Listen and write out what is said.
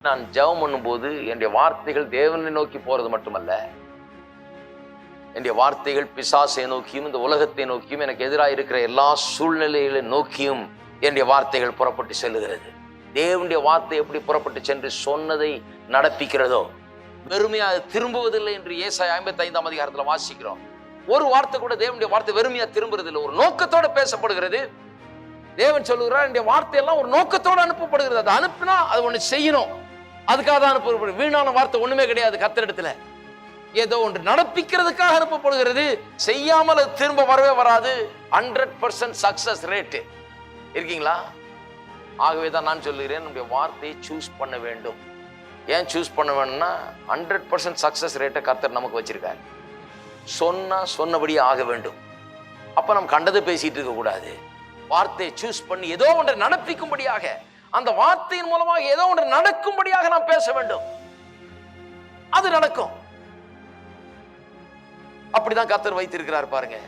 நான் ஜெபம் பண்ணும்போது என்னுடைய வார்த்தைகள் தேவனை நோக்கி போறது மட்டுமல்ல, என்னுடைய வார்த்தைகள் பிசாசை நோக்கியும் இந்த உலகத்தை நோக்கியும் எனக்கு எதிராக இருக்கிற எல்லா சூழ்நிலைகளை நோக்கியும் என்னுடைய வார்த்தைகள் புறப்பட்டு செல்லுகிறது. தேவனுடைய வார்த்தை எப்படி புறப்பட்டு சென்று சொன்னதை நடப்பிக்கிறதோ, வெறுமையா திரும்புவதில்லை என்று ஏசாயா 55ஆம் அதிகாரத்துல வாசிக்கிறோம். ஒரு வார்த்தை கூட தேவனுடைய வார்த்தை வெறுமையா திரும்புறதில்லை, ஒரு நோக்கத்தோட பேசப்படுகிறது. தேவன் சொல்லுகிறார், என்னுடைய வார்த்தை எல்லாம் ஒரு நோக்கத்தோடு அனுப்பப்படுகிறது. அதை அனுப்பினா அது ஒண்ணு செய்யணும், அதுக்காக தான் அனுப்பப்படுகிறது. வீணான வார்த்தை ஒண்ணுமே கிடையாது. கர்த்தரிடத்துல ஏதோ ஒன்று நடப்பிக்கிறதுக்காக அனுப்பப்படுகிறது. செய்யாமல் அது திரும்ப வரவே வராது. 100% சக்சஸ் ரேட் இருக்கீங்களா? ஆகவே தான் நான் சொல்லுகிறேன், நம்முடைய வார்த்தையை சூஸ் பண்ண வேண்டும். ஏன் சூஸ் பண்ண வேணும்னா 100% சக்சஸ் ரேட்டை கர்த்தர் நமக்கு வச்சிருக்காரு. சொன்னா சொன்னபடியே ஆக வேண்டும். அப்ப நம்ம கண்டதை பேசிட்டு இருக்க கூடாது. வார்த்தையை சூஸ் பண்ணி ஏதோ ஒன்றை நடப்பிக்கும்படியாக, அந்த வார்த்தையின் மூலமாக ஏதோ ஒன்று நடக்கும்படியாக நாம் பேச வேண்டும். அது நடக்கும். அப்படிதான் கர்த்தர் வைத்திருக்கிறார் பாருங்க.